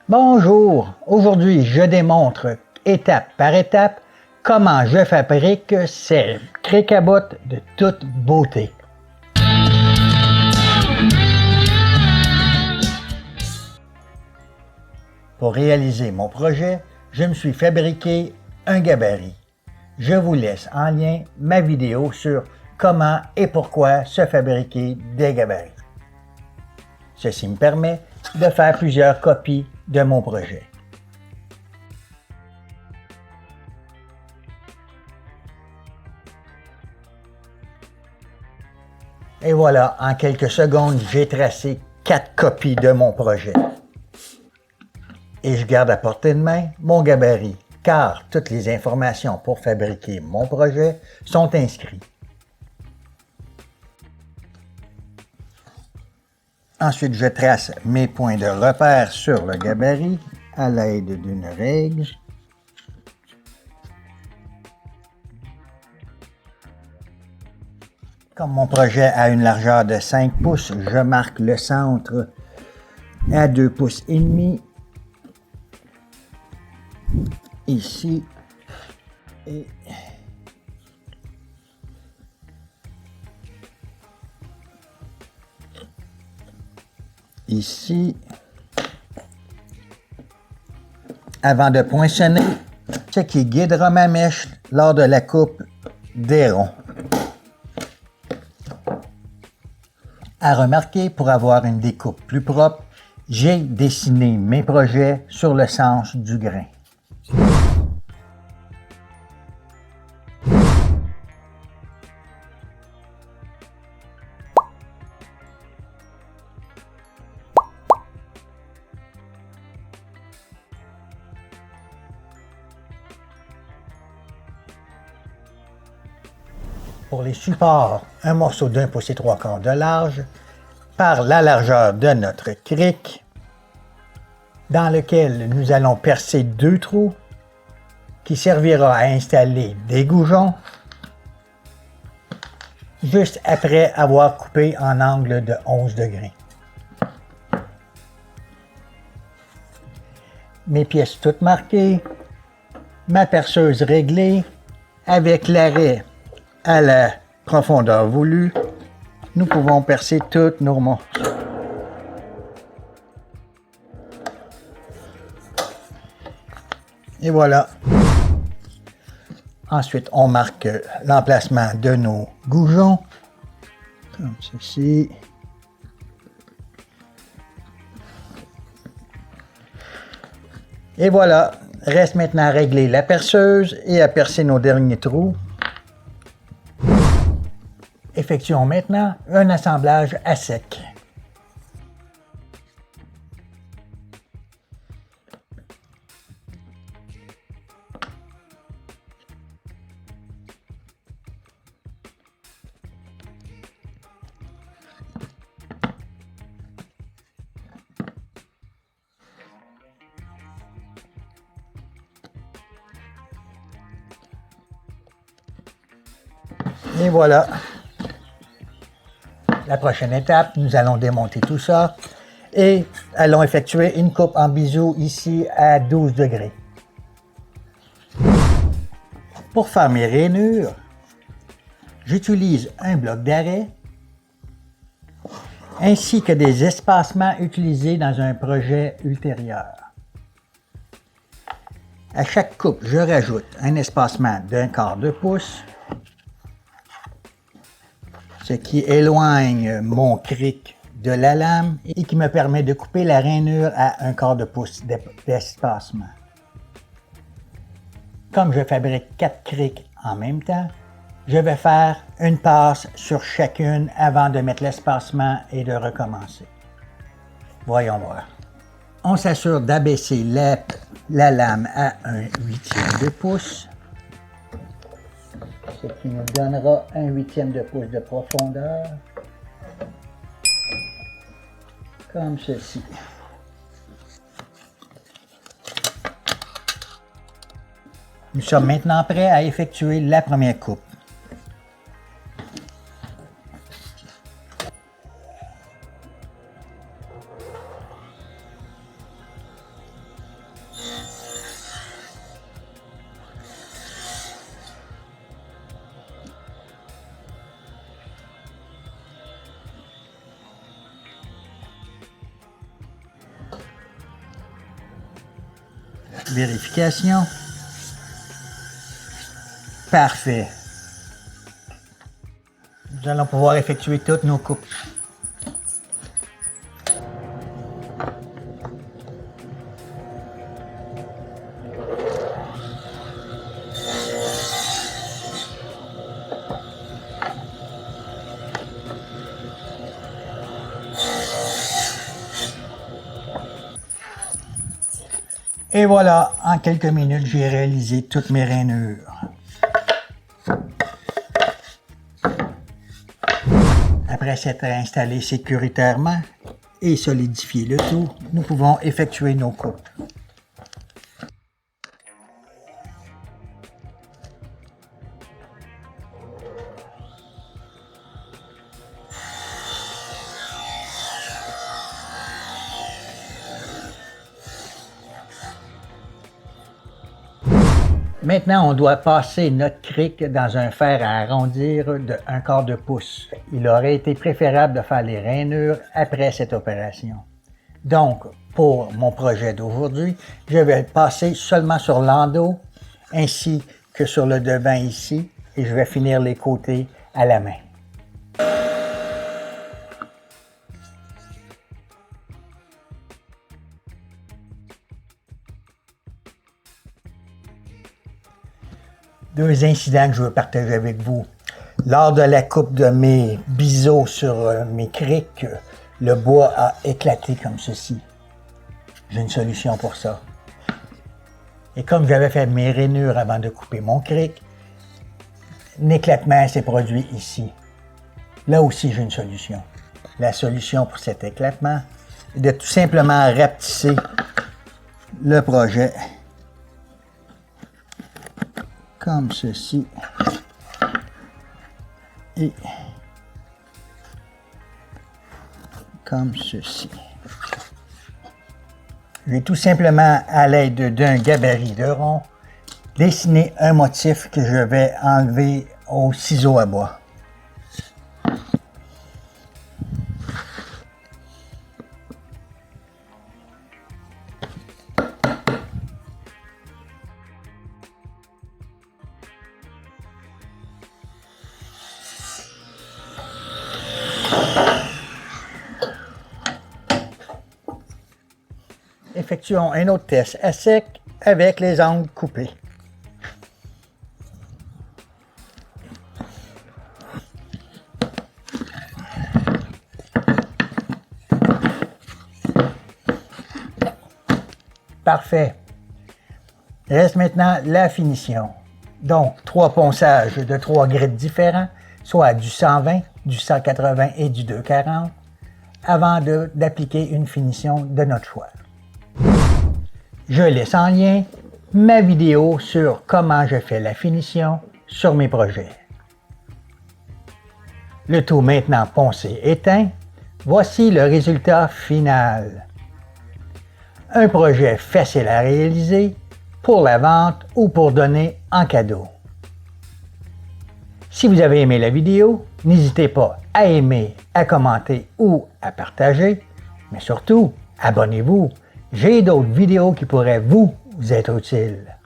Bonjour, aujourd'hui je démontre étape par étape comment je fabrique ces cric à bottes de toute beauté. Pour réaliser mon projet, je me suis fabriqué un gabarit. Je vous laisse en lien ma vidéo sur comment et pourquoi se fabriquer des gabarits. Ceci me permet de faire plusieurs copies de mon projet. Et voilà, en quelques secondes, j'ai tracé 4 copies de mon projet. Et je garde à portée de main mon gabarit, car toutes les informations pour fabriquer mon projet sont inscrites. Ensuite, je trace mes points de repère sur le gabarit à l'aide d'une règle. Comme mon projet a une largeur de 5 pouces, je marque le centre à 2 pouces et demi. Ici. Et ici. Avant de poinçonner, ce qui guidera ma mèche lors de la coupe des ronds. À remarquer, pour avoir une découpe plus propre, j'ai dessiné mes projets sur le sens du grain. Pour les supports, un morceau d'1 pouce et 3/4 de large par la largeur de notre cric, dans lequel nous allons percer 2 trous qui servira à installer des goujons juste après avoir coupé en angle de 11 degrés. Mes pièces toutes marquées, ma perceuse réglée avec l'arrêt à la profondeur voulue, nous pouvons percer toutes nos morceaux. Et voilà. Ensuite, on marque l'emplacement de nos goujons, comme ceci. Et voilà. Reste maintenant à régler la perceuse et à percer nos derniers trous. Effectuons maintenant un assemblage à sec. Et voilà. La prochaine étape, nous allons démonter tout ça et allons effectuer une coupe en biseau ici à 12 degrés. Pour faire mes rainures, j'utilise un bloc d'arrêt ainsi que des espacements utilisés dans un projet ultérieur. À chaque coupe, je rajoute un espacement d'1/4 de pouce, ce qui éloigne mon cric de la lame et qui me permet de couper la rainure à 1/4 de pouce d'espacement. Comme je fabrique 4 crics en même temps, je vais faire une passe sur chacune avant de mettre l'espacement et de recommencer. Voyons voir. On s'assure d'abaisser la lame à 1/8 de pouce. Ce qui nous donnera 1/8 de pouce de profondeur, comme ceci. Nous sommes maintenant prêts à effectuer la première coupe. Vérification. Parfait. Nous allons pouvoir effectuer toutes nos coupes. Et voilà, en quelques minutes, j'ai réalisé toutes mes rainures. Après s'être installé sécuritairement et solidifié le tout, nous pouvons effectuer nos coupes. Maintenant, on doit passer notre cric dans un fer à arrondir de 1/4 de pouce. Il aurait été préférable de faire les rainures après cette opération. Donc, pour mon projet d'aujourd'hui, je vais passer seulement sur l'endos ainsi que sur le devant ici et je vais finir les côtés à la main. Deux incidents que je veux partager avec vous. Lors de la coupe de mes biseaux sur mes crics, le bois a éclaté comme ceci. J'ai une solution pour ça. Et comme j'avais fait mes rainures avant de couper mon cric, un éclatement s'est produit ici. Là aussi, j'ai une solution. La solution pour cet éclatement est de tout simplement rapetisser le projet comme ceci et comme ceci. Je vais tout simplement, à l'aide d'un gabarit de rond, dessiner un motif que je vais enlever au ciseau à bois. Effectuons un autre test à sec avec les angles coupés. Parfait. Reste maintenant la finition. Donc, 3 ponçages de 3 grids différents, soit du 120, du 180 et du 240, avant d'appliquer une finition de notre choix. Je laisse en lien ma vidéo sur comment je fais la finition sur mes projets. Le tout maintenant poncé éteint, voici le résultat final. Un projet facile à réaliser pour la vente ou pour donner en cadeau. Si vous avez aimé la vidéo, n'hésitez pas à aimer, à commenter ou à partager, mais surtout, abonnez-vous. J'ai d'autres vidéos qui pourraient vous être utiles.